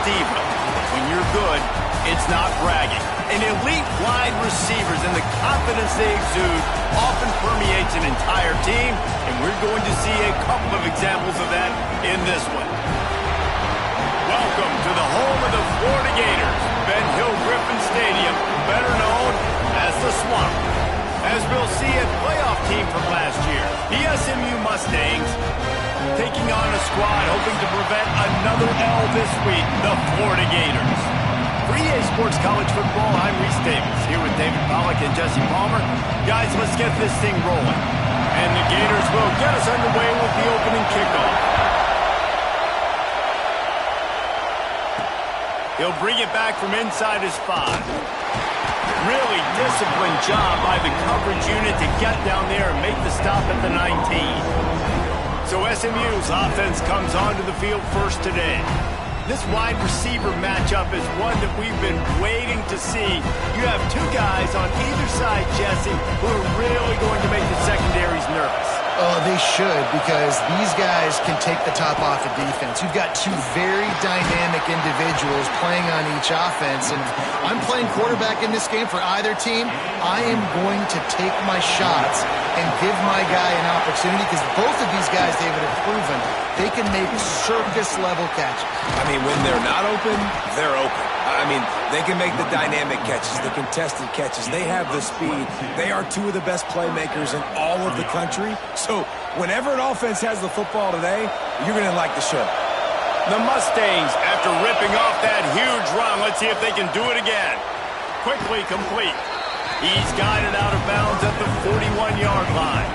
diva. When you're good, it's not bragging. And elite wide receivers and the confidence they exude often permeates an entire team, and we're going to see a couple of examples of that in this one. Welcome to the home of the Florida Gators, Ben Hill Griffin Stadium, better known as the Swamp. As we'll see, a playoff team from last year, the SMU Mustangs, taking on a squad hoping to prevent another L this week, the Florida Gators. For EA Sports College Football, I'm Reese Davis, here with David Pollack and Jesse Palmer. Guys, let's get this thing rolling. And the Gators will get us underway with the opening kickoff. He'll bring it back from inside his 5. Really disciplined job by the coverage unit to get down there and make the stop at the 19. So SMU's offense comes onto the field first today. This wide receiver matchup is one that we've been waiting to see. You have two guys on either side, Jesse, who are really going to make the secondaries nervous. Oh, they should, because these guys can take the top off of defense. You've got two very dynamic individuals playing on each offense, and if I'm playing quarterback in this game for either team, I am going to take my shots and give my guy an opportunity, because both of these guys, David, have proven they can make circus-level catches. I mean, when they're not open, they're open. I mean, they can make the dynamic catches, the contested catches. They have the speed. They are two of the best playmakers in all of the country. So whenever an offense has the football today, you're going to like the show. The Mustangs, after ripping off that huge run, let's see if they can do it again. Quickly complete. He's guided out of bounds at the 41-yard line.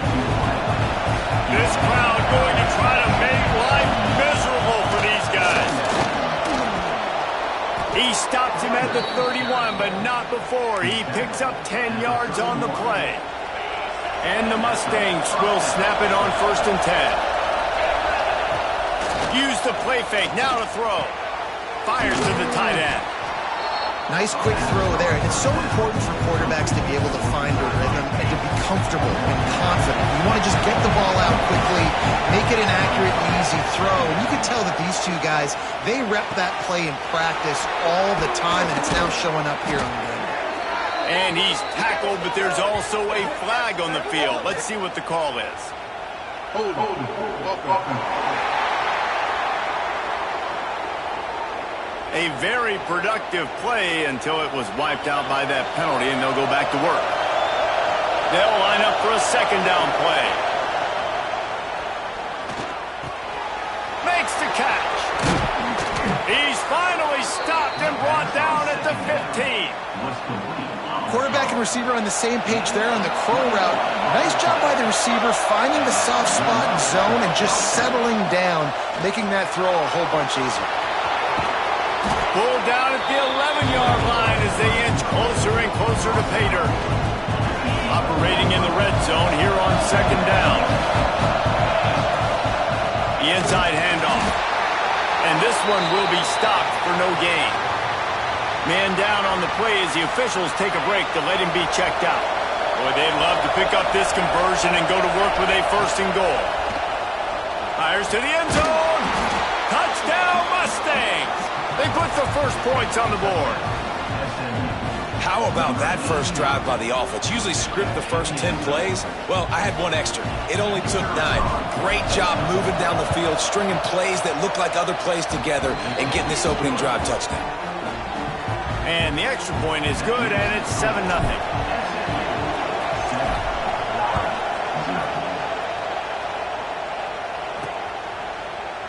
This crowd going to try to make life miserable for these guys. He stops him at the 31, but not before. He picks up 10 yards on the play. And the Mustangs will snap it on 1st and 10. Use the play fake, now to throw. Fires to the tight end. Nice quick throw there, and it's so important for quarterbacks to be able to find a rhythm and to be comfortable and confident. You want to just get the ball out quickly, make it an accurate, easy throw. And you can tell that these two guys, they rep that play in practice all the time, and it's now showing up here on the game. And he's tackled, but there's also a flag on the field. Let's see what the call is. Hold. A very productive play until it was wiped out by that penalty, and they'll go back to work. They'll line up for a 2nd down play. Makes the catch. He's finally stopped and brought down at the 15. Quarterback and receiver on the same page there on the crow route. Nice job by the receiver finding the soft spot and zone and just settling down, making that throw a whole bunch easier. Pulled down at the 11-yard line as they inch closer and closer to pay dirt. Operating in the red zone here on 2nd down. The inside handoff. And this one will be stopped for no gain. Man down on the play as the officials take a break to let him be checked out. Boy, they'd love to pick up this conversion and go to work with a 1st and goal. Fires to the end zone. Touchdown, Mustangs. They put the first points on the board. How about that first drive by the offense? Usually script the first 10 plays. Well, I had one extra. It only took 9. Great job moving down the field, stringing plays that look like other plays together, and getting this opening drive touchdown. And the extra point is good, and it's 7-0.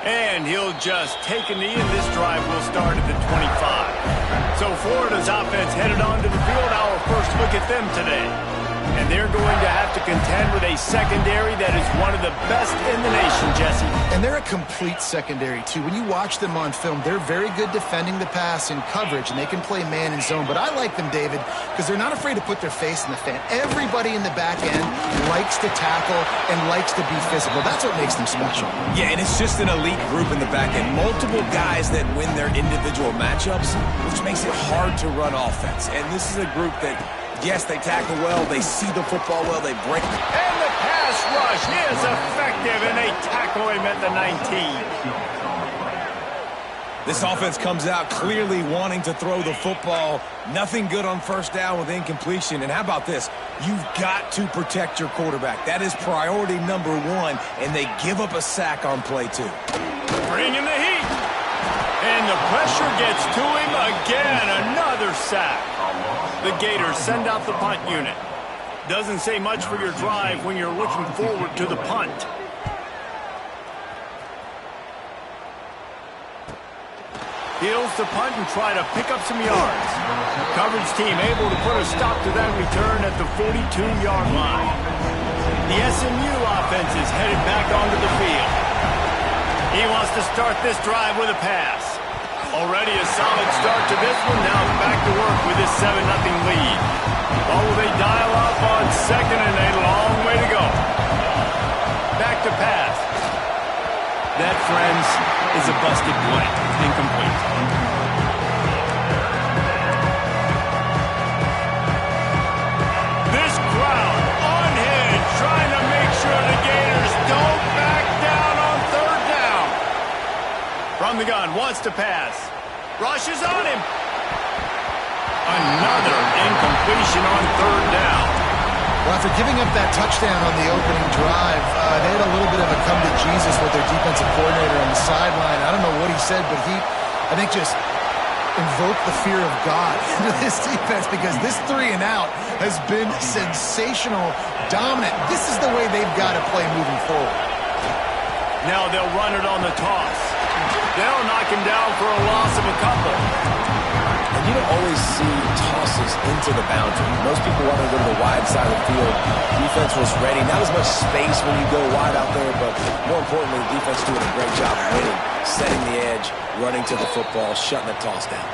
And he'll just take a knee, and this drive will start at the 25. So Florida's offense headed onto the field. Our first look at them today. And they're going to have to contend with a secondary that is one of the best in the nation, Jesse. And they're a complete secondary, too. When you watch them on film, they're very good defending the pass in coverage, and they can play man and zone. But I like them, David, because they're not afraid to put their face in the fan. Everybody in the back end likes to tackle and likes to be physical. That's what makes them special. Yeah, and it's just an elite group in the back end. Multiple guys that win their individual matchups, which makes it hard to run offense. And this is a group that, yes, they tackle well, they see the football well, they break. And the pass rush is effective, and they tackle him at the 19. This offense comes out clearly wanting to throw the football. Nothing good on first down with incompletion. And how about this? You've got to protect your quarterback. That is priority number one, and they give up a sack on play 2. Bringing the heat. And the pressure gets to him again. Another sack. The Gators send out the punt unit. Doesn't say much for your drive when you're looking forward to the punt. Heels to punt and try to pick up some yards. Coverage team able to put a stop to that return at the 42-yard line. The SMU offense is headed back onto the field. He wants to start this drive with a pass. Already a solid start to this one. Now back to work with his 7-0 lead. Or will they dial up on second and a long way to go? Back to pass. That, friends, is a busted play. Incomplete. This crowd unhinged, trying to make sure the Gators don't back down on third down. From the gun, wants to pass. Rushes on him. Another incompletion on third down. Well, after giving up that touchdown on the opening drive, they had a little bit of a come to Jesus with their defensive coordinator on the sideline. I don't know what he said, but he, I think, just invoked the fear of God into this defense because this 3-and-out has been sensational, dominant. This is the way they've got to play moving forward. Now they'll run it on the toss. They'll knock him down for a loss of a couple. And you don't always see tosses into the boundary. Most people want to go to the wide side of the field. Defense was ready. Not as much space when you go wide out there, but more importantly, the defense doing a great job winning, setting the edge, running to the football, shutting the toss down.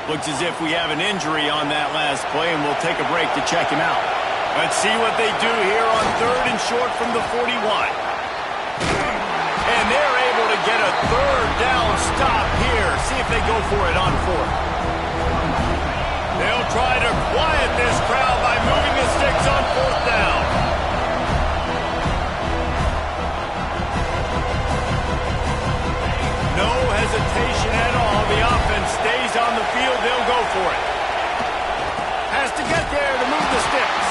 Looks as if we have an injury on that last play, and we'll take a break to check him out. Let's see what they do here on 3rd and short from the 41. And they're able to get a third down stop here. See if they go for it on 4th. They'll try to quiet this crowd by moving the sticks on 4th down. No hesitation at all. The offense stays on the field. They'll go for it. Has to get there to move the sticks.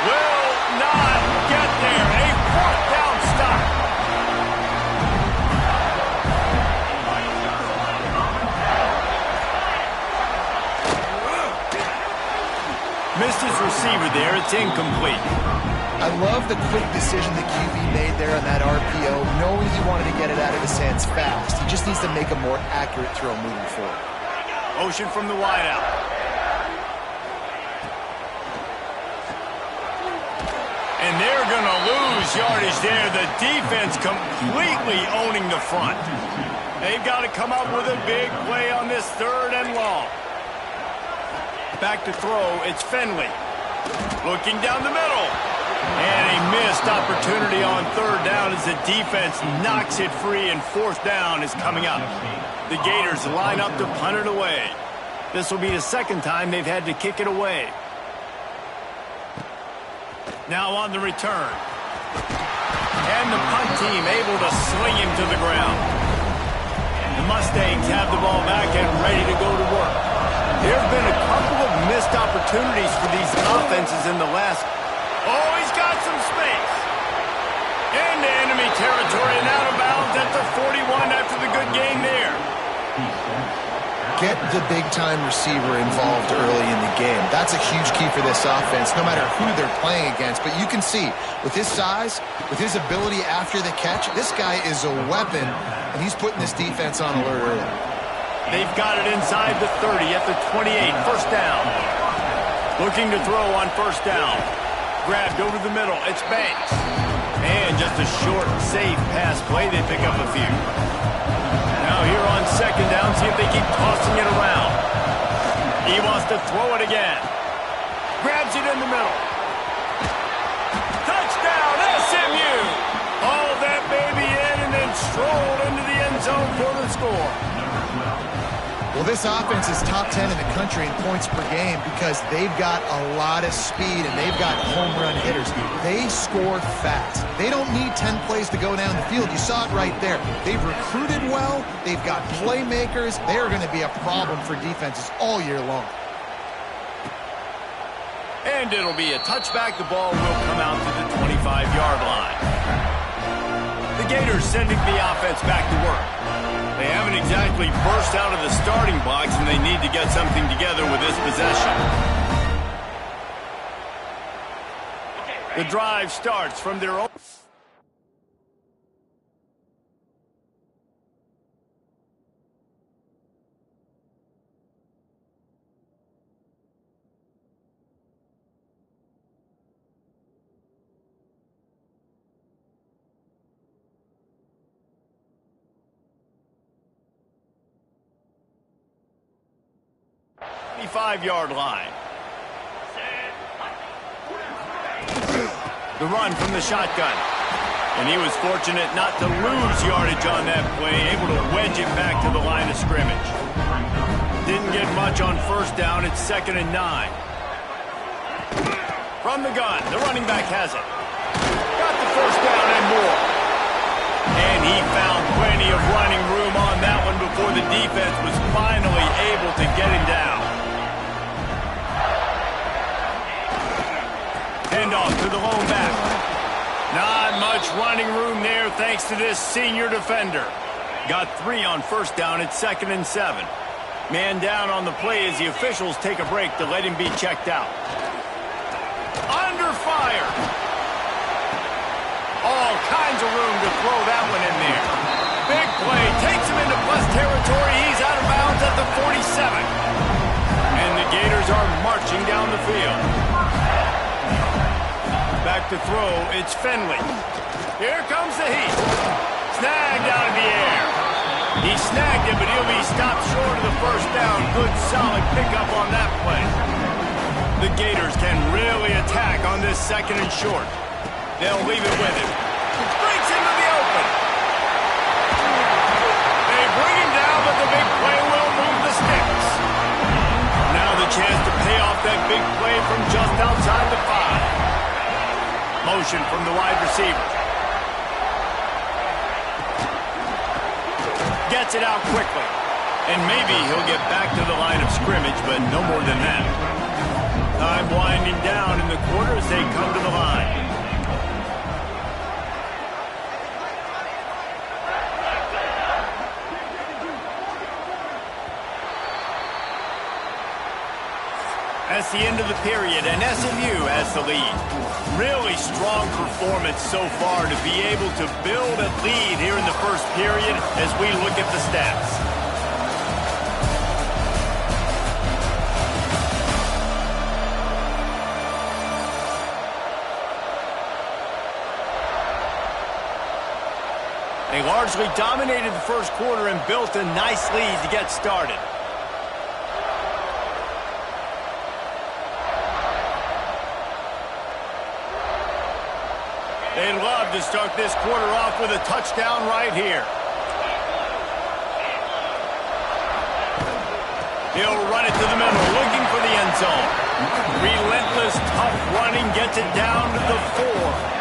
Will not get there. A 4th down stop. Missed his receiver there. It's incomplete. I love the quick decision the QB made there on that RPO, knowing he wanted to get it out of his hands fast. He just needs to make a more accurate throw moving forward. Motion from the wideout. And they're going to lose yardage there. The defense completely owning the front. They've got to come up with a big play on this 3rd and long. Back to throw, it's Finley. Looking down the middle. And a missed opportunity on 3rd down as the defense knocks it free, and 4th down is coming up. The Gators line up to punt it away. This will be the 2nd time they've had to kick it away. Now on the return. And the punt team able to sling him to the ground. The Mustangs have the ball back and ready to go to work. There have been a couple of missed opportunities for these offenses in the last. Oh, he's got some space. Into enemy territory and out of bounds at the 41 after the good gain there. Get the big-time receiver involved early in the game. That's a huge key for this offense, no matter who they're playing against. But you can see, with his size, with his ability after the catch, this guy is a weapon, and he's putting this defense on alert early. They've got it inside the 30 at the 28. 1st down. Looking to throw on 1st down. Grabbed over the middle. It's Banks. And just a short, safe pass play. They pick up a few. Now here on 2nd down, see if they keep tossing it around. He wants to throw it again. Grabs it in the middle. Touchdown, SMU! Hauled that baby in and then strolled into the end zone for the score. Well, this offense is top 10 in the country in points per game because they've got a lot of speed and they've got home run hitters. They score fast. They don't need 10 plays to go down the field. You saw it right there. They've recruited well. They've got playmakers. They're going to be a problem for defenses all year long. And it'll be a touchback. The ball will come out to the 25-yard line. The Gators sending the offense back to work. They haven't exactly burst out of the starting blocks, and they need to get something together with this possession. The drive starts from their own... yard line. The run from the shotgun. And he was fortunate not to lose yardage on that play, able to wedge it back to the line of scrimmage. Didn't get much on first down. It's 2nd and 9. From the gun, the running back has it. Got the first down and more. And he found plenty of running room on that one before the defense was finally able to get him down. Handoff to the lone back. Not much running room there thanks to this senior defender. Got 3 on first down at 2nd and 7. Man down on the play as the officials take a break to let him be checked out. Under fire. All kinds of room to throw that one in there. Big play. Takes him into plus territory. He's out of bounds at the 47. And the Gators are marching down the field. Back to throw, it's Finley. Here comes the heat. Snagged out of the air. He snagged it, but he'll be stopped short of the first down. Good, solid pickup on that play. The Gators can really attack on this 2nd and short. They'll leave it with him. Breaks into the open. They bring him down, but the big play will move the sticks. Now the chance to pay off that big play from just outside the 5. Motion from the wide receiver. Gets it out quickly. And maybe he'll get back to the line of scrimmage, but no more than that. Time winding down in the quarter as they come to the line. That's the end of the period, and SMU has the lead. Really strong performance so far to be able to build a lead here in the first period as we look at the stats. They largely dominated the first quarter and built a nice lead to get started. They'd love to start this quarter off with a touchdown right here. He'll run it to the middle, looking for the end zone. Relentless, tough running gets it down to the 4.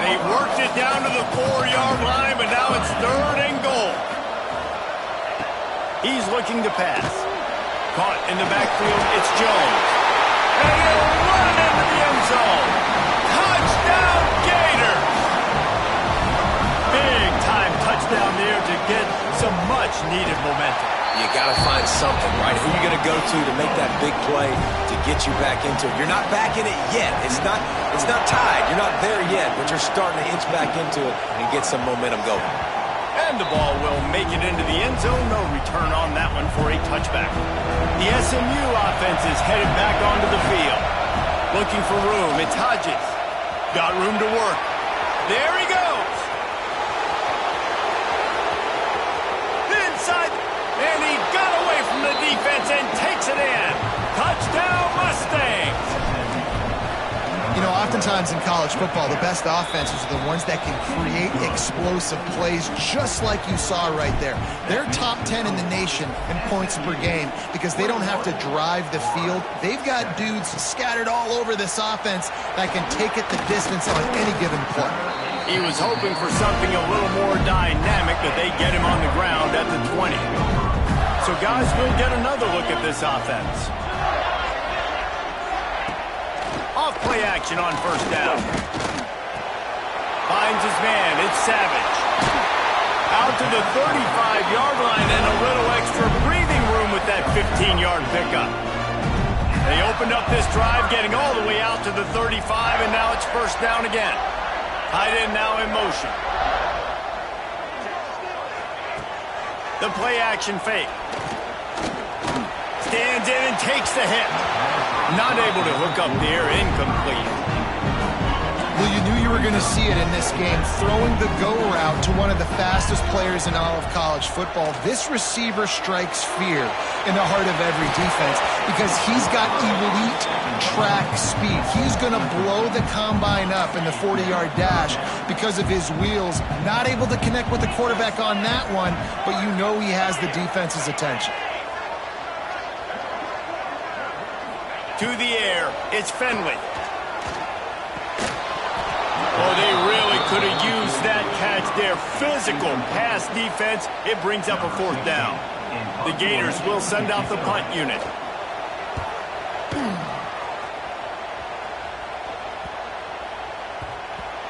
They worked it down to the 4-yard line, but now it's 3rd and goal. He's looking to pass. Caught in the backfield, it's Jones. And he'll run it into the end zone. Touchdown, Gators! Big-time touchdown there to get some much-needed momentum. You got to find something, right? Who are you going to go to make that big play to get you back into it? You're not back in it yet. It's not tied. You're not there yet, but you're starting to inch back into it and get some momentum going. And the ball will make it into the end zone. No return on that one for a touchback. The SMU offense is headed back onto the field. Looking for room. It's Hodges. Got room to work. There he goes. Inside. And he got away from the defense and takes it in. Touchdown, Mustangs. You know, oftentimes in college football, the best offenses are the ones that can create explosive plays just like you saw right there. They're top 10 in the nation in points per game because they don't have to drive the field. They've got dudes scattered all over this offense that can take it the distance on any given play. He was hoping for something a little more dynamic, but they get him on the ground at the 20. So guys, we'll get another look at this offense. Off play action on first down. Finds his man. It's Savage. Out to the 35-yard line and a little extra breathing room with that 15-yard pickup. They opened up this drive, getting all the way out to the 35, and now it's first down again. Tight end now in motion. The play action fake. Stands in and takes the hit. Not able to hook up there, incomplete. Well, you knew you were going to see it in this game, throwing the go route to one of the fastest players in all of college football. This receiver strikes fear in the heart of every defense because he's got elite track speed. He's going to blow the combine up in the 40-yard dash because of his wheels. Not able to connect with the quarterback on that one, but you know he has the defense's attention. To the air, it's Fenley. Oh, they really could have used that catch there. Physical pass defense. It brings up a fourth down. The Gators will send out the punt unit.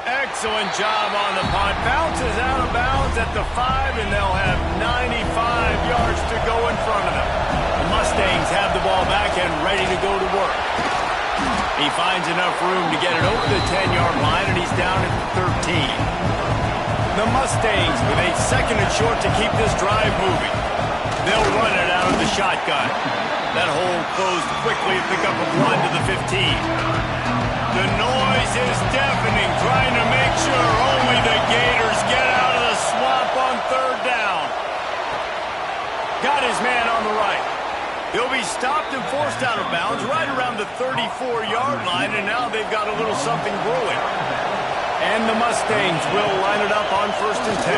Excellent job on the punt. Bounces out of bounds at the 5, and they'll have 95 yards to go in front of them. The Mustangs have the ball back and ready to go to work. He finds enough room to get it over the 10-yard line, and he's down at the 13. The Mustangs with a second and short to keep this drive moving. They'll run it out of the shotgun. That hole closed quickly to pick up a 1 to the 15. The noise is deafening, trying to make sure only the Gators get out of the swamp on third down. Got his man on the right. He'll be stopped and forced out of bounds right around the 34-yard line, and now they've got a little something brewing. And the Mustangs will line it up on first and 10.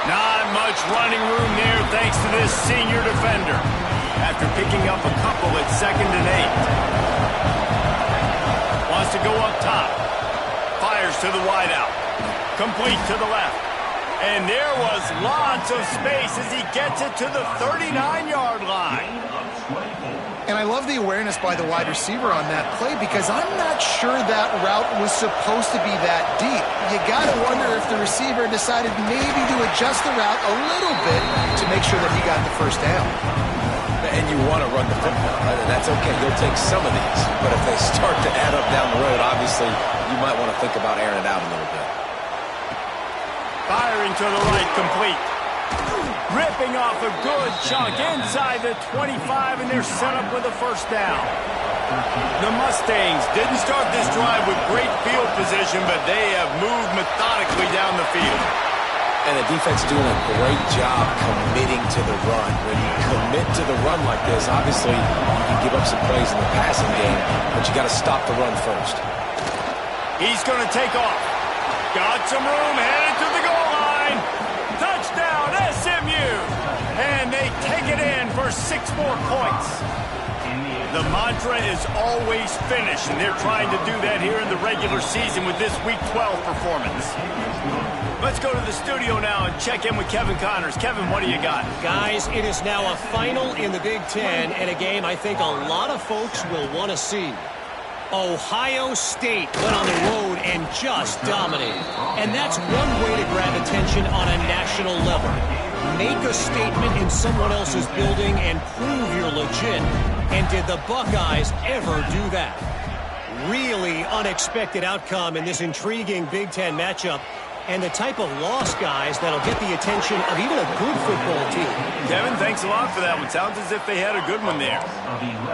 Not much running room there thanks to this senior defender. After picking up a couple at second and 8. Wants to go up top. Fires to the wideout. Complete to the left. And there was lots of space as he gets it to the 39-yard line. And I love the awareness by the wide receiver on that play because I'm not sure that route was supposed to be that deep. You got to wonder if the receiver decided maybe to adjust the route a little bit to make sure that he got the first down. And you want to run the football, right? And that's okay. You'll take some of these. But if they start to add up down the road, obviously you might want to think about airing it out a little bit. Firing to the right, complete. Ripping off a good chunk inside the 25, and they're set up with a first down. The Mustangs didn't start this drive with great field position, but they have moved methodically down the field. And the defense doing a great job committing to the run. When you commit to the run like this, obviously you can give up some plays in the passing game, but you got to stop the run first. He's going to take off. Got some room, headed to the goal line. Touchdown, SMU. And they take it in for 6 more points. The mantra is always finish, and they're trying to do that here in the regular season with this Week 12 performance. Let's go to the studio now and check in with Kevin Connors. Kevin, what do you got? Guys, it is now a final in the Big Ten, and a game I think a lot of folks will want to see. Ohio State went on the road and just dominated. And that's one way to grab attention on a national level. Make a statement in someone else's building and prove you're legit. And did the Buckeyes ever do that? Really unexpected outcome in this intriguing Big Ten matchup. And the type of loss, guys, that'll get the attention of even a good football team. Kevin, thanks a lot for that one. Sounds as if they had a good one there.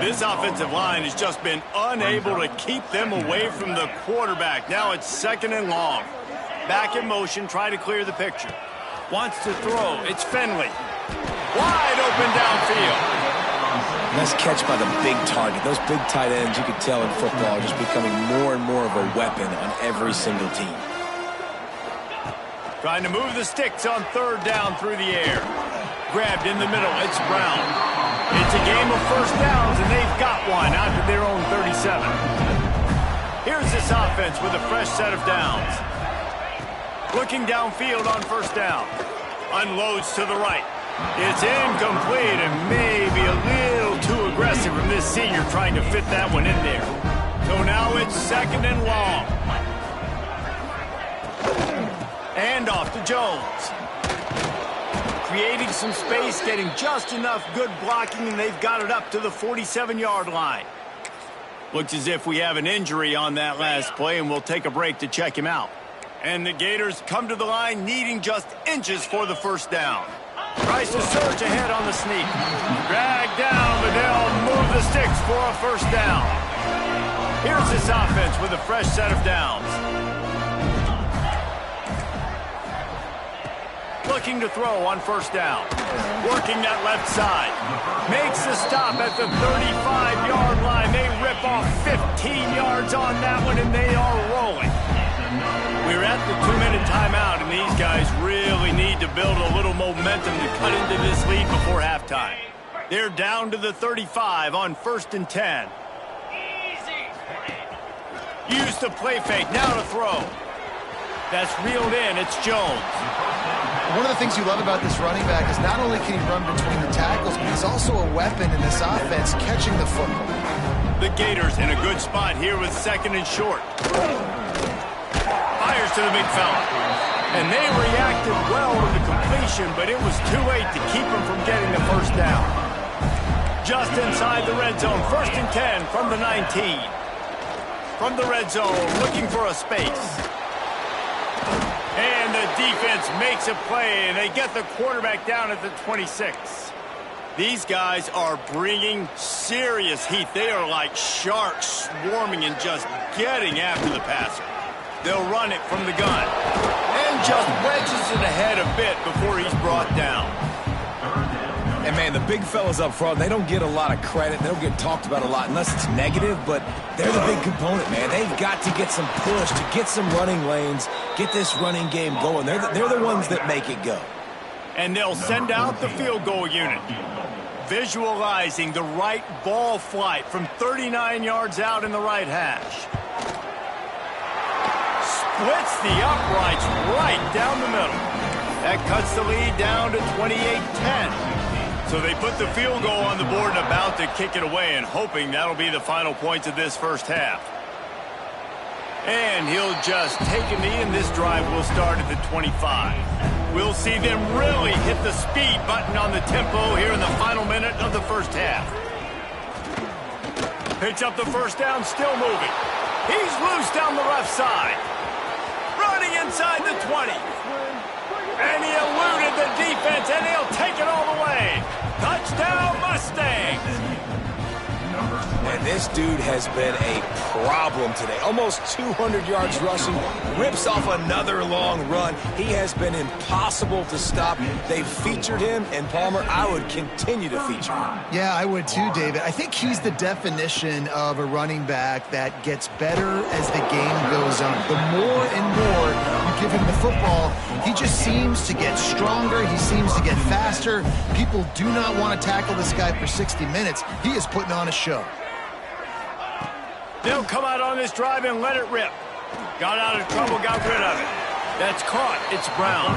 This offensive line has just been unable to keep them away from the quarterback. Now it's second and long. Back in motion, try to clear the picture. Wants to throw. It's Fenley. Wide open downfield. Nice catch by the big target. Those big tight ends, you could tell in football, are just becoming more and more of a weapon on every single team. Trying to move the sticks on third down through the air. Grabbed in the middle. It's Brown. It's a game of first downs, and they've got one out to their own 37. Here's this offense with a fresh set of downs. Looking downfield on first down. Unloads to the right. It's incomplete and maybe a little too aggressive from this senior trying to fit that one in there. So now it's second and long. And off to Jones. Creating some space, getting just enough good blocking, and they've got it up to the 47-yard line. Looks as if we have an injury on that last play, and we'll take a break to check him out. And the Gators come to the line needing just inches for the first down. Tries to surge ahead on the sneak. Dragged down, but they'll move the sticks for a first down. Here's this offense with a fresh set of downs. Looking to throw on first down. Working that left side. Makes the stop at the 35-yard line. They rip off 15 yards on that one, and they are rolling. We're at the 2-minute timeout, and these guys really need to build a little momentum to cut into this lead before halftime. They're down to the 35 on 1st and 10. Use the play fake. Now to throw. That's reeled in. It's Jones. One of the things you love about this running back is not only can he run between the tackles, but he's also a weapon in this offense catching the football. The Gators in a good spot here with second and short. Fires to the big fella. And they reacted well to the completion, but it was too late to keep him from getting the first down. Just inside the red zone, 1st and 10 from the 19. From the red zone, looking for a space. And the defense makes a play, and they get the quarterback down at the 26. These guys are bringing serious heat. They are like sharks swarming and just getting after the passer. They'll run it from the gun. And just wedges it ahead a bit before he's brought down. And, man, the big fellas up front, they don't get a lot of credit. They don't get talked about a lot unless it's negative, but they're the big component, man. They've got to get some push, to get some running lanes, get this running game going. They're the ones that make it go. And they'll send out the field goal unit. Visualizing the right ball flight from 39 yards out in the right hash. Splits the uprights right down the middle. That cuts the lead down to 28-10. So they put the field goal on the board and about to kick it away, and hoping that'll be the final points of this first half. And he'll just take a knee, and this drive will start at the 25. We'll see them really hit the speed button on the tempo here in the final minute of the first half. Picks up the first down, still moving. He's loose down the left side. Running inside the 20. And he eluded the defense, and he'll take it all the way. Touchdown, Mustangs! And this dude has been a problem today. Almost 200 yards rushing, rips off another long run. He has been impossible to stop. They've featured him, and Palmer, I would continue to feature him. Yeah, I would too, David. I think he's the definition of a running back that gets better as the game goes on. The more and more you give him the football, he just seems to get stronger. He seems to get faster. People do not want to tackle this guy for 60 minutes. He is putting on a show. They'll come out on this drive and let it rip. Got out of trouble, got rid of it. That's caught. It's Brown.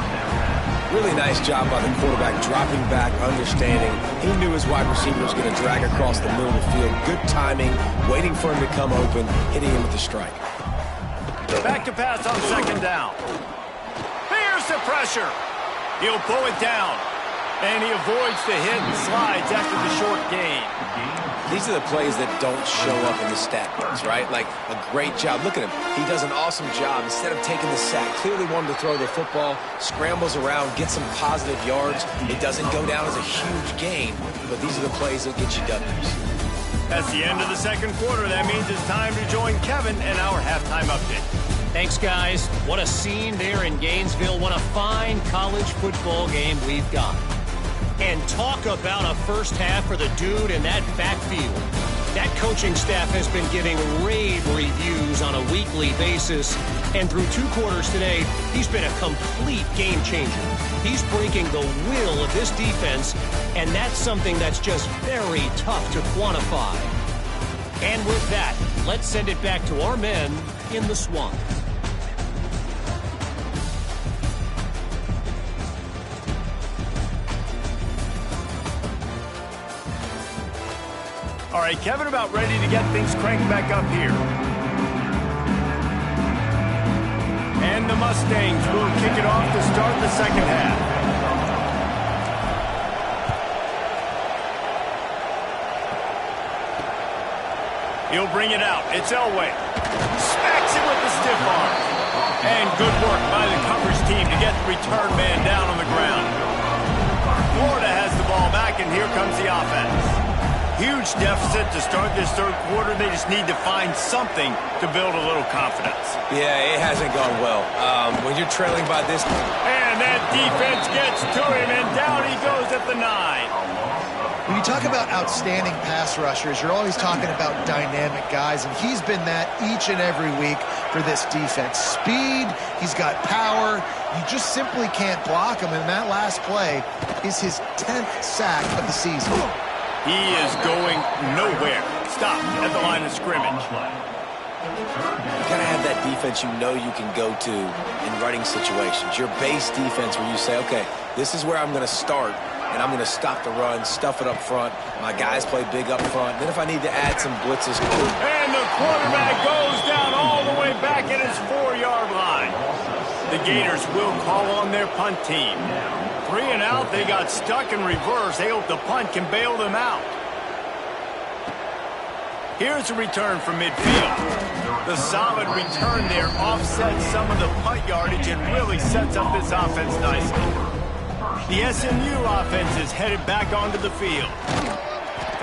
Really nice job by the quarterback, dropping back, understanding. He knew his wide receiver was going to drag across the middle of the field. Good timing, waiting for him to come open, hitting him with the strike. Back to pass on second down. Here's the pressure. He'll pull it down. And he avoids the hit and slides after the short gain. These are the plays that don't show up in the stat books, right? Like a great job. Look at him. He does an awesome job. Instead of taking the sack, clearly wanted to throw the football, scrambles around, gets some positive yards. It doesn't go down as a huge gain, but these are the plays that get you W's. That's the end of the second quarter. That means it's time to join Kevin and our halftime update. Thanks, guys. What a scene there in Gainesville. What a fine college football game we've got. And talk about a first half for the dude in that backfield. That coaching staff has been giving rave reviews on a weekly basis. And through 2 quarters today, he's been a complete game changer. He's breaking the will of this defense, and that's something that's just very tough to quantify. And with that, let's send it back to our men in the swamp. All right, Kevin about ready to get things cranked back up here. And the Mustangs will kick it off to start the second half. He'll bring it out. It's Elway. Smacks it with the stiff arm. And good work by the coverage team to get the return man down on the ground. Florida has the ball back, and here comes the offense. Huge deficit to start this third quarter. They just need to find something to build a little confidence. Yeah, it hasn't gone well. When you're trailing by this... And that defense gets to him, and down he goes at the 9. When you talk about outstanding pass rushers, you're always talking about dynamic guys, and he's been that each and every week for this defense. Speed, he's got power. You just simply can't block him, and that last play is his 10th sack of the season. He is going nowhere. Stop at the line of scrimmage. You gotta have that defense you know you can go to in running situations. Your base defense where you say, okay, this is where I'm gonna start, and I'm gonna stop the run, stuff it up front. My guys play big up front. Then if I need to add some blitzes. And the quarterback goes down all the way back at his 4-yard line. The Gators will call on their punt team. 3 and out, they got stuck in reverse. They hope the punt can bail them out. Here's a return from midfield. The solid return there offsets some of the punt yardage and really sets up this offense nicely. The SMU offense is headed back onto the field.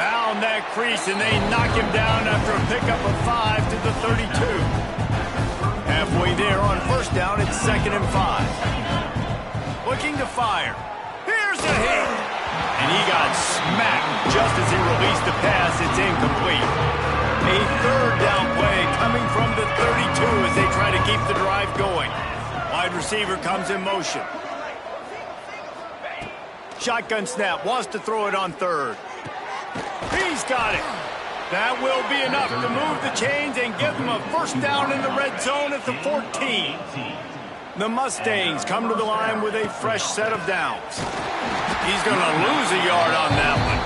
Found that crease, and they knock him down after a pickup of 5 to the 32. Halfway there on first down, it's 2nd and 5. Looking to fire. Here's a hit. And he got smacked just as he released the pass. It's incomplete. A 3rd down play coming from the 32 as they try to keep the drive going. Wide receiver comes in motion. Shotgun snap. Wants to throw it on 3rd. He's got it. That will be enough to move the chains and give them a first down in the red zone at the 14. The Mustangs come to the line with a fresh set of downs. He's going to lose a yard on that one.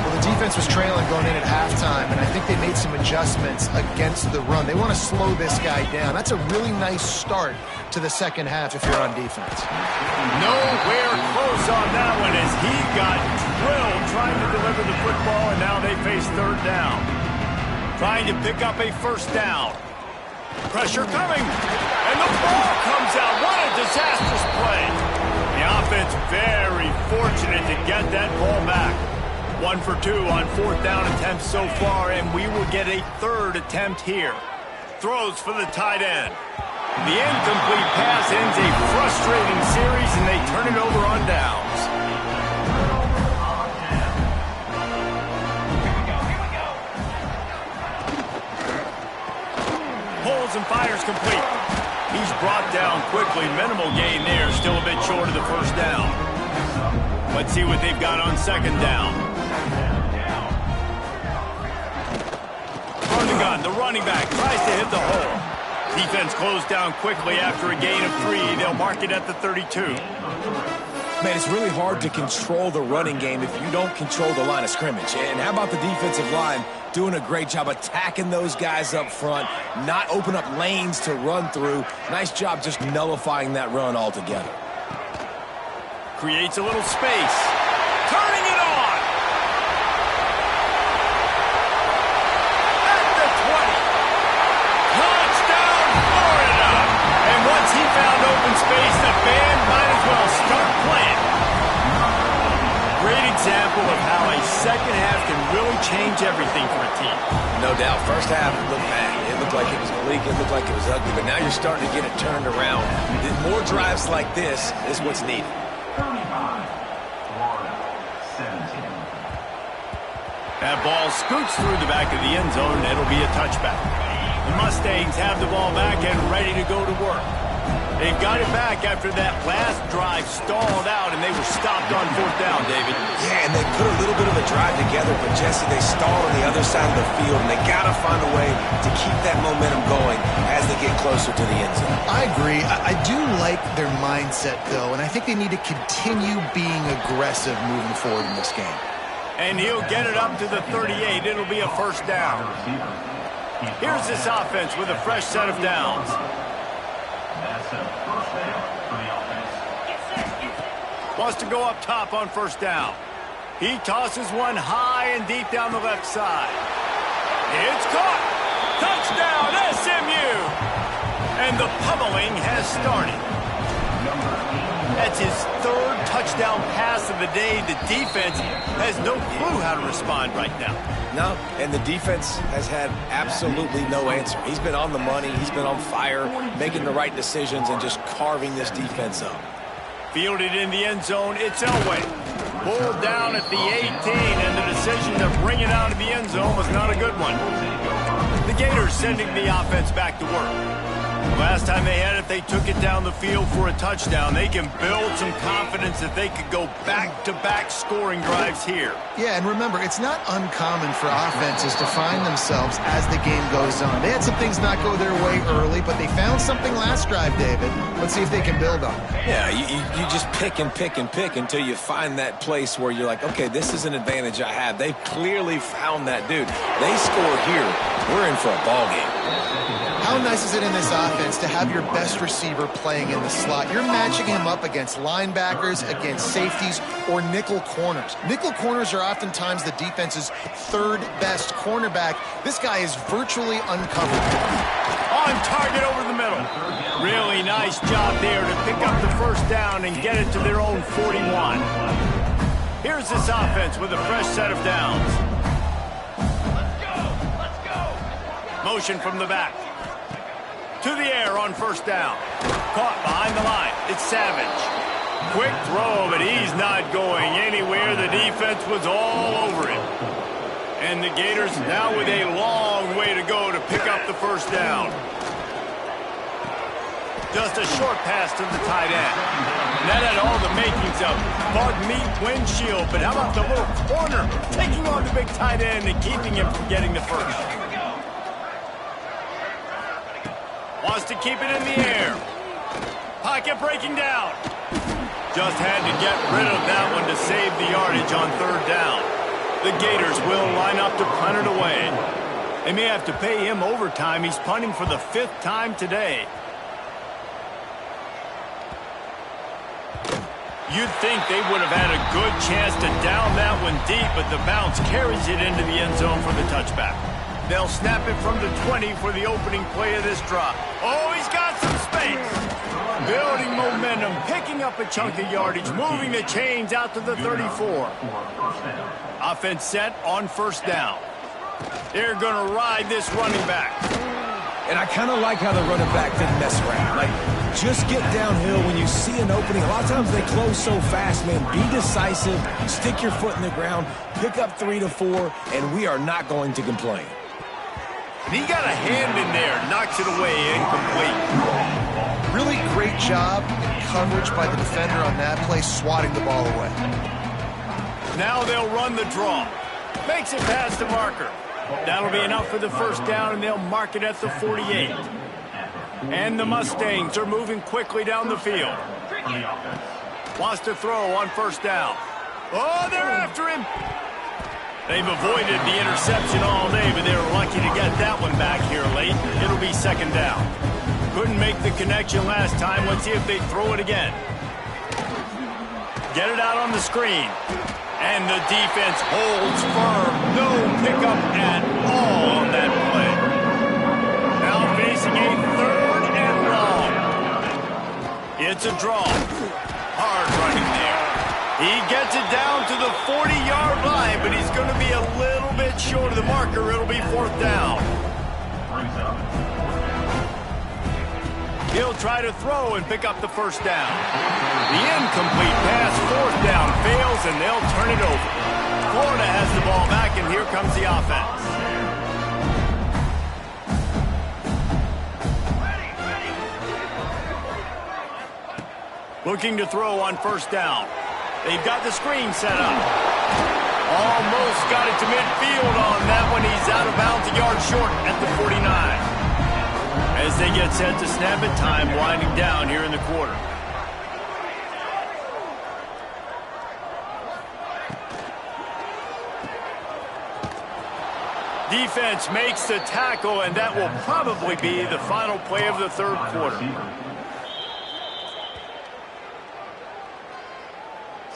Well, the defense was trailing going in at halftime, and I think they made some adjustments against the run. They want to slow this guy down. That's a really nice start to the second half if you're on defense. Nowhere close on that one as he got drilled trying to deliver the football, and now they face 3rd down. Trying to pick up a first down. Pressure coming, and the ball comes out. What a disastrous play. The offense very fortunate to get that ball back. 1 for 2 on 4th down attempts so far, and we will get a 3rd attempt here. Throws for the tight end. The incomplete pass ends a frustrating series, and they turn it over on downs. Pulls and fires complete. He's brought down quickly. Minimal gain there. Still a bit short of the first down. Let's see what they've got on 2nd down. From the gun, the running back tries to hit the hole. Defense closed down quickly after a gain of 3. They'll mark it at the 32. Man, it's really hard to control the running game if you don't control the line of scrimmage. And how about the defensive line doing a great job attacking those guys up front, not open up lanes to run through. Nice job just nullifying that run altogether. Creates a little space. Turning it on. At the 20. Touchdown, Florida. And once he found open space, the band might as well start playing. Great example of how a second half can really change everything for a team. No doubt. First half, it looked bad. It looked like it was bleak. It looked like it was ugly. But now you're starting to get it turned around. More drives like this is what's needed. That ball scoots through the back of the end zone, and it'll be a touchback. The Mustangs have the ball back and ready to go to work. They've got it back after that last drive stalled out, and they were stopped on 4th down, David. Yeah, and they put a little bit of a drive together, but Jesse, they stalled on the other side of the field, and they got to find a way to keep that momentum going as they get closer to the end zone. I agree. I do like their mindset, though, and I think they need to continue being aggressive moving forward in this game. And he'll get it up to the 38. It'll be a 1st down. Here's this offense with a fresh set of downs. Wants to go up top on 1st down. He tosses one high and deep down the left side. It's caught. Touchdown, SMU. And the pummeling has started. That's his 3rd touchdown pass of the day. The defense has no clue how to respond right now. No, and the defense has had absolutely no answer. He's been on the money. He's been on fire, making the right decisions and just carving this defense up. Fielded in the end zone, it's Elway. Pulled down at the 18, and the decision to bring it out of the end zone was not a good one. The Gators sending the offense back to work. Last time they had it, they took it down the field for a touchdown. They can build some confidence that they could go back-to-back scoring drives here. Yeah, and remember, it's not uncommon for offenses to find themselves as the game goes on. They had some things not go their way early, but they found something last drive, David. Let's see if they can build on it. Yeah, you just pick and pick and pick until you find that place where you're like, okay, this is an advantage I have. They've clearly found that, dude. They score here. We're in for a ball game. How nice is it in this offense to have your best receiver playing in the slot? You're matching him up against linebackers, against safeties, or nickel corners. Nickel corners are oftentimes the defense's 3rd best cornerback. This guy is virtually uncovered. On target over the middle. Really nice job there to pick up the 1st down and get it to their own 41. Here's this offense with a fresh set of downs. Motion from the back. To the air on 1st down. Caught behind the line. It's Savage. Quick throw, but he's not going anywhere. The defense was all over it. And the Gators now with a long way to go to pick up the 1st down. Just a short pass to the tight end. And that had all the makings of, pardon me, windshield. But how about the little corner taking on the big tight end and keeping him from getting the 1st? Wants to keep it in the air. Pocket breaking down. Just had to get rid of that one to save the yardage on 3rd down. The Gators will line up to punt it away. They may have to pay him overtime. He's punting for the 5th time today. You'd think they would have had a good chance to down that one deep, but the bounce carries it into the end zone for the touchback. They'll snap it from the 20 for the opening play of this drop. Oh, he's got some space. Building momentum, picking up a chunk of yardage, moving the chains out to the 34. Offense set on 1st down. They're going to ride this running back. And I kind of like how the running back didn't mess around. Like, just get downhill when you see an opening. A lot of times they close so fast, man. Be decisive, stick your foot in the ground, pick up 3 to 4, and we are not going to complain. And he got a hand in there, knocks it away, incomplete. Really great job in coverage by the defender on that play, swatting the ball away. Now they'll run the draw. Makes it past the marker. That'll be enough for the 1st down, and they'll mark it at the 48. And the Mustangs are moving quickly down the field. Wants to throw on 1st down. Oh, they're after him. They've avoided the interception all day, but they're lucky to get that one back here late. It'll be 2nd down. Couldn't make the connection last time. Let's see if they throw it again. Get it out on the screen. And the defense holds firm. No pickup at all on that play. Now facing a 3rd and long. It's a draw. Hard running there. He gets it down to the 40-yard line, but he's going to be a little bit short of the marker. It'll be 4th down. He'll try to throw and pick up the first down. The incomplete pass, fourth down, fails, and they'll turn it over. Florida has the ball back, and here comes the offense. Looking to throw on first down. They've got the screen set up. Almost got it to midfield on that one. He's out of bounds, a yard short at the 49. As they get set to snap it, time winding down here in the quarter. Defense makes the tackle, and that will probably be the final play of the third quarter.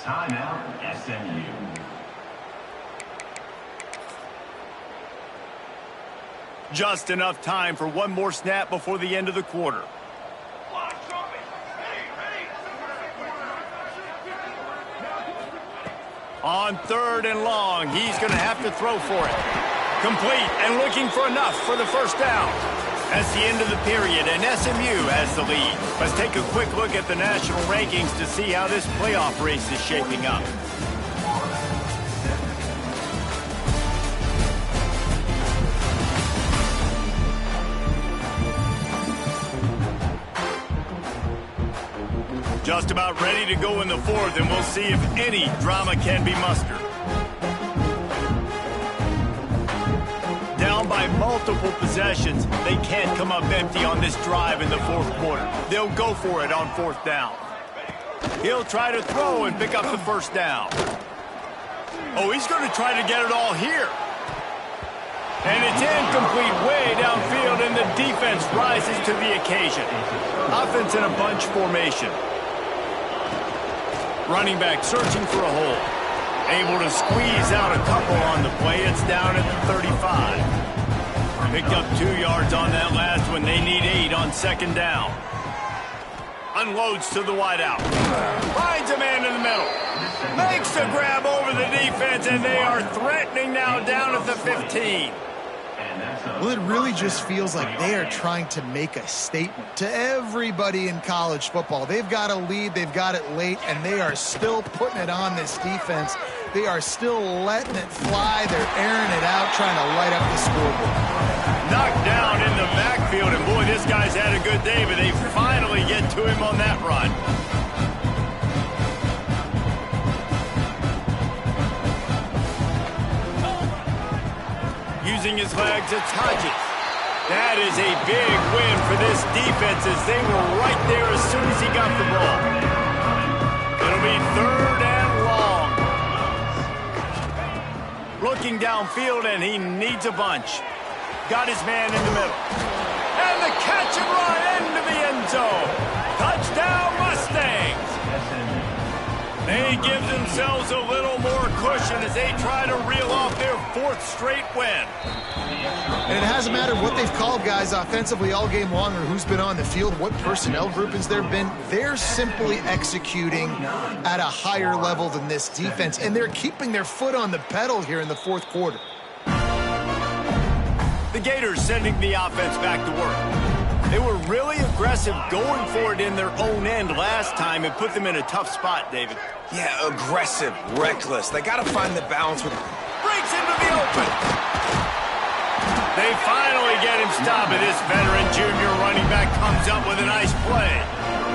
Timeout, SMU. Just enough time for one more snap before the end of the quarter. On third and long, he's going to have to throw for it. Complete and looking for enough for the first down. That's the end of the period, and SMU has the lead. Let's take a quick look at the national rankings to see how this playoff race is shaping up. Just about ready to go in the fourth, and we'll see if any drama can be mustered. Down by multiple possessions, they can't come up empty on this drive in the fourth quarter. They'll go for it on fourth down. He'll try to throw and pick up the first down. Oh, he's going to try to get it all here. And it's incomplete way downfield, and the defense rises to the occasion. Offense in a bunch formation. Running back searching for a hole. Able to squeeze out a couple on the play. It's down at the 35. Picked up 2 yards on that last one. They need 8 on second down. Unloads to the wideout. Finds a man in the middle. Makes the grab over the defense, and they are threatening now down at the 15. Well, it really just feels like they are trying to make a statement to everybody in college football. They've got a lead, they've got it late, and they are still putting it on this defense. They are still letting it fly. They're airing it out, trying to light up the scoreboard. Knocked down in the backfield, and boy, this guy's had a good day, but they finally get to him on that run. Using his legs, it's Hodges. That is a big win for this defense as they were right there as soon as he got the ball. It'll be third and long. Looking downfield, and he needs a bunch. Got his man in the middle. And the catch and run into the end zone. Touchdown, Mustangs. They give themselves a little more cushion as they try to reel off their 4th straight win. And it hasn't mattered what they've called guys offensively all game long or who's been on the field, what personnel groupings there have been. They're simply executing at a higher level than this defense, and they're keeping their foot on the pedal here in the fourth quarter. The Gators sending the offense back to work. They were really aggressive going for it in their own end last time and put them in a tough spot, David. Yeah, aggressive, reckless. They got to find the balance with... Breaks into the open. They finally get him stopped, and this veteran junior running back comes up with a nice play.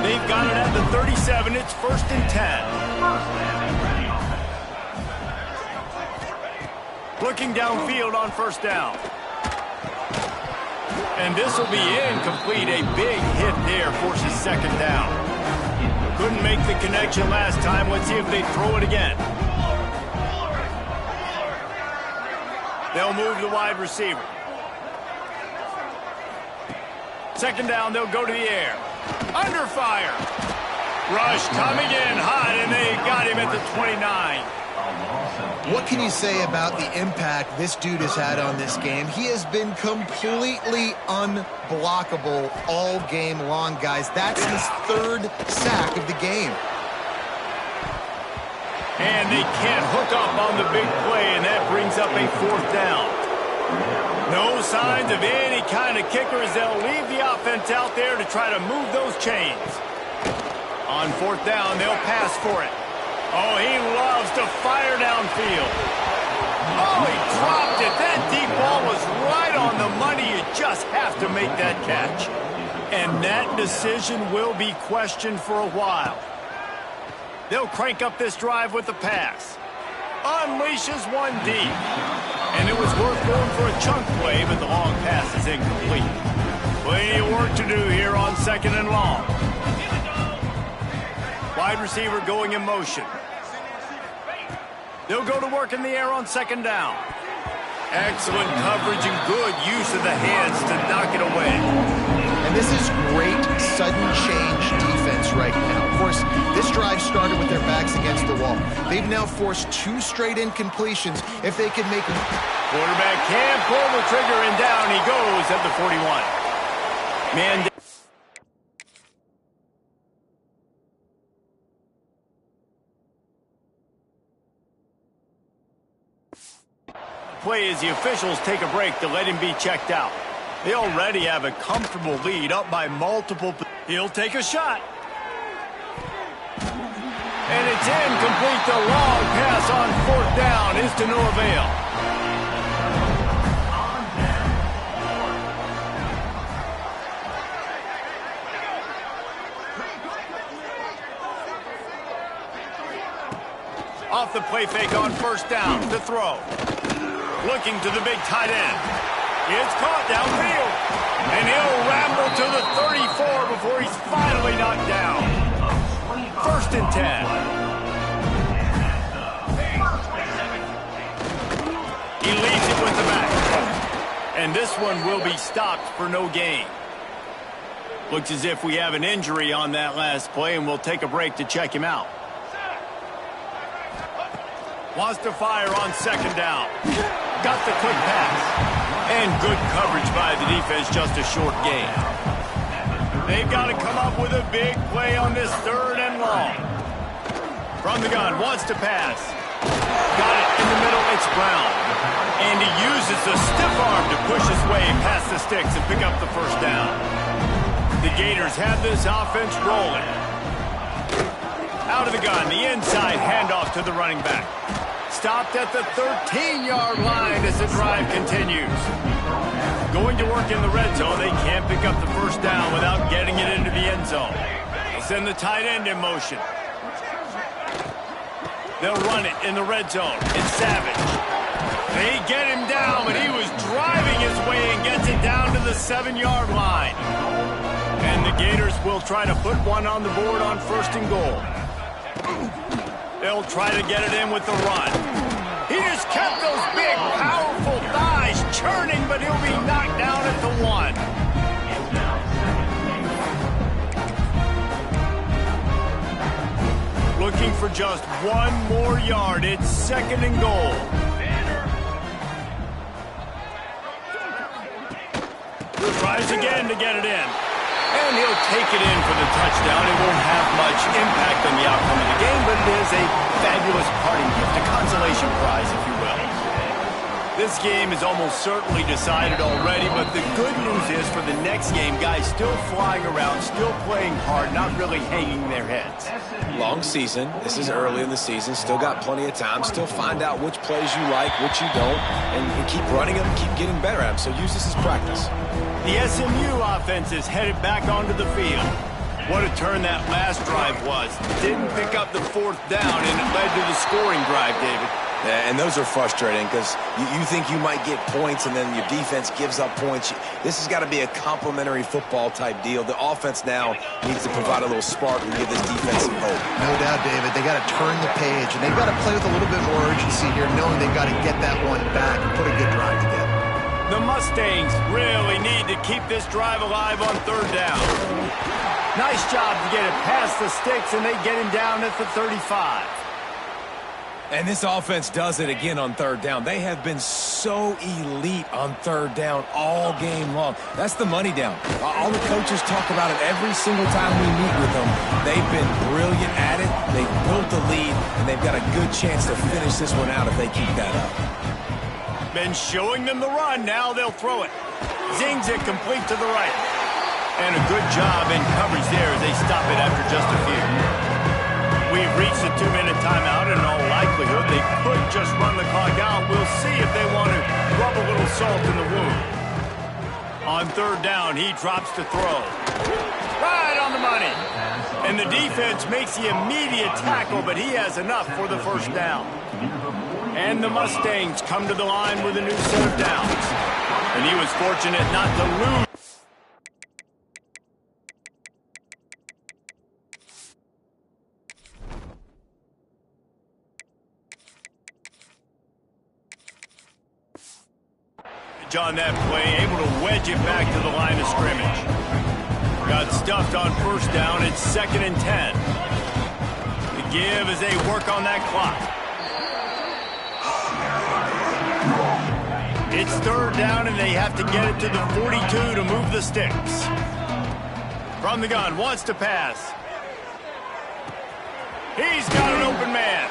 They've got it at the 37. It's 1st and 10. Looking downfield on first down. And this will be incomplete. A big hit there forces second down. Couldn't make the connection last time. Let's see if they throw it again. They'll move the wide receiver. Second down, they'll go to the air. Under fire. Rush coming in hot, and they got him at the 29. What can you say about the impact this dude has had on this game? He has been completely unblockable all game long, guys. That's his 3rd sack of the game. And they can't hook up on the big play, and that brings up a 4th down. No signs of any kind of kickers. They'll leave the offense out there to try to move those chains. On fourth down, they'll pass for it. Oh, he loves to fire downfield. Oh, he dropped it. That deep ball was right on the money. You just have to make that catch. And that decision will be questioned for a while. They'll crank up this drive with the pass. Unleashes one deep. And it was worth going for a chunk play, but the long pass is incomplete. Plenty of work to do here on second and long. Wide receiver going in motion. They'll go to work in the air on second down. Excellent coverage and good use of the hands to knock it away. And this is great sudden change defense right now. Of course, this drive started with their backs against the wall. They've now forced 2 straight incompletions. If they can make them... Quarterback can pull the trigger, and down he goes at the 41. Man... play as the officials take a break to let him be checked out. They already have a comfortable lead up by multiple. He'll take a shot. And it's incomplete. The long pass on fourth down is to no avail. Off the play fake on first down to throw. Looking to the big tight end. It's caught downfield. And he'll ramble to the 34 before he's finally knocked down. First and 10. He leaves it with the back. And this one will be stopped for no gain. Looks as if we have an injury on that last play, and we'll take a break to check him out. Wants to fire on second down. Got the quick pass. And good coverage by the defense, just a short gain. They've got to come up with a big play on this third and long. From the gun, wants to pass. Got it in the middle, it's Brown. And he uses the stiff arm to push his way past the sticks and pick up the first down. The Gators have this offense rolling. Out of the gun, the inside handoff to the running back. Stopped at the 13-yard line as the drive continues. Going to work in the red zone. They can't pick up the first down without getting it into the end zone. They'll send the tight end in motion. They'll run it in the red zone. It's Savage. They get him down, but he was driving his way and gets it down to the 7-yard line. And the Gators will try to put one on the board on first and goal. They'll try to get it in with the run. He just kept those big, powerful thighs churning, but he'll be knocked down at the 1. Looking for just one more yard. It's second and goal. Tries again to get it in. And he'll take it in for the touchdown. It won't have much impact on the outcome of the game, but it is a fabulous parting gift, a consolation prize, if you will. This game is almost certainly decided already, but the good news is for the next game, guys still flying around, still playing hard, not really hanging their heads. Long season. This is early in the season. Still got plenty of time. Still find out which plays you like, which you don't, and keep running them, keep getting better at them. So use this as practice. The SMU offense is headed back onto the field. What a turn that last drive was. Didn't pick up the fourth down, and it led to the scoring drive, David. Yeah, and those are frustrating because you think you might get points and then your defense gives up points. This has got to be a complementary football type deal. The offense now needs to provide a little spark and give this defense some hope. No doubt, David. They got to turn the page, and they've got to play with a little bit more urgency here, knowing they've got to get that one back and put a good drive together. The Mustangs really need to keep this drive alive on third down. Nice job to get it past the sticks, and they get him down at the 35. And this offense does it again on third down. They have been so elite on third down all game long. That's the money down. All the coaches talk about it every single time we meet with them. They've been brilliant at it. They've built the lead, and they've got a good chance to finish this one out if they keep that up. Been showing them the run. Now they'll throw it. Zings it complete to the right. And a good job in coverage there as they stop it after just a few. We've reached the 2-minute timeout, and in all likelihood, they could just run the clock out. We'll see if they want to rub a little salt in the wound. On third down, he drops to throw. Right on the money. And the defense makes the immediate tackle, but he has enough for the first down. And the Mustangs come to the line with a new set of downs. And he was fortunate not to lose. On that play, able to wedge it back to the line of scrimmage. Got stuffed on first down. It's 2nd and 10. The give as they work on that clock. It's third down, and they have to get it to the 42 to move the sticks. From the gun, wants to pass. He's got an open man.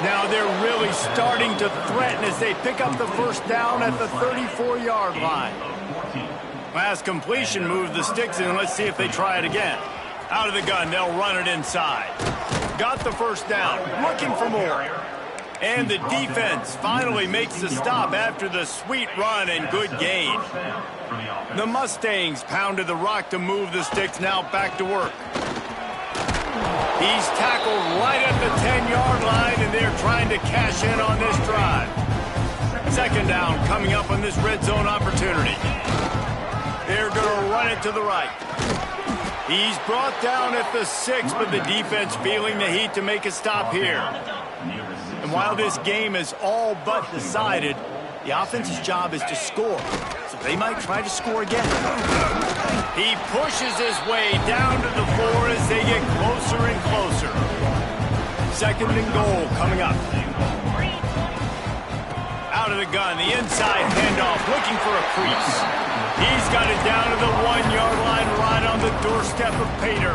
Now they're really starting to threaten as they pick up the first down at the 34-yard line. Last completion moved the sticks in. Let's see if they try it again. Out of the gun, they'll run it inside. Got the first down, looking for more. And the defense finally makes the stop after the sweet run and good gain. The Mustangs pounded the rock to move the sticks, now back to work. He's tackled right at the 10-yard line, and they're trying to cash in on this drive. Second down coming up on this red zone opportunity. They're going to run it to the right. He's brought down at the 6, but the defense feeling the heat to make a stop here. And while this game is all but decided, the offense's job is to score. So they might try to score again. He pushes his way down to the 4 as they get closer and closer. 2nd and goal coming up. Out of the gun, the inside handoff, looking for a crease. He's got it down to the 1-yard line, right on the doorstep of Pater.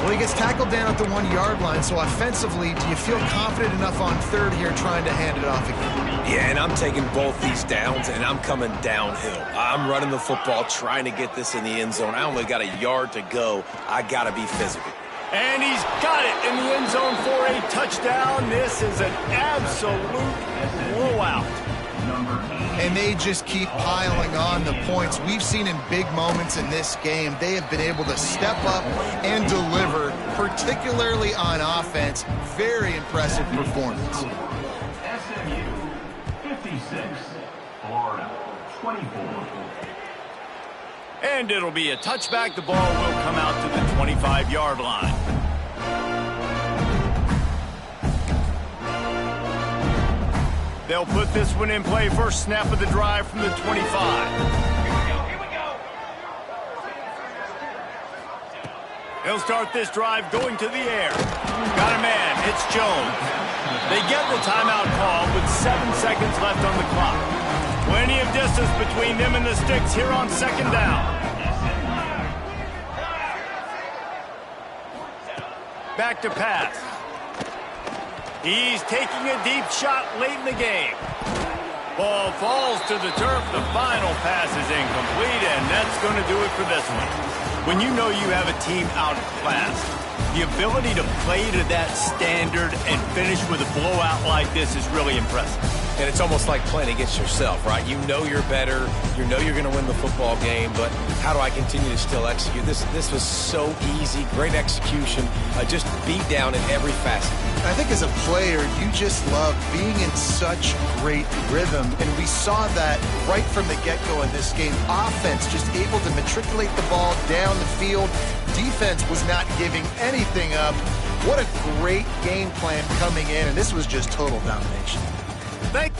Well, he gets tackled down at the 1-yard line, so offensively, do you feel confident enough on third here trying to hand it off again? Yeah, and I'm taking both these downs, and I'm coming downhill. I'm running the football, trying to get this in the end zone. I only got a yard to go. I got to be physical. And he's got it in the end zone for a touchdown. This is an absolute blowout. And they just keep piling on the points. We've seen in big moments in this game, they have been able to step up and deliver, particularly on offense. Very impressive performance. SMU 56, Florida 24. And it'll be a touchback. The ball will come out to the 25-yard line. They'll put this one in play. First snap of the drive from the 25. Here we go. They'll start this drive going to the air. Got a man. It's Jones. They get the timeout call with 7 seconds left on the clock. Plenty of distance between them and the sticks here on second down. Back to pass. He's taking a deep shot late in the game. Ball falls to the turf. The final pass is incomplete, and that's going to do it for this one. When you know you have a team outclassed, the ability to play to that standard and finish with a blowout like this is really impressive. And it's almost like playing against yourself, right? You know you're better. You know you're going to win the football game, but how do I continue to still execute? This was so easy. Great execution. Just beat down in every facet. I think as a player, you just love being in such great rhythm, and we saw that right from the get-go in this game. Offense just able to matriculate the ball down the field. Defense was not giving anything up. What a great game plan coming in, and this was just total domination. Thank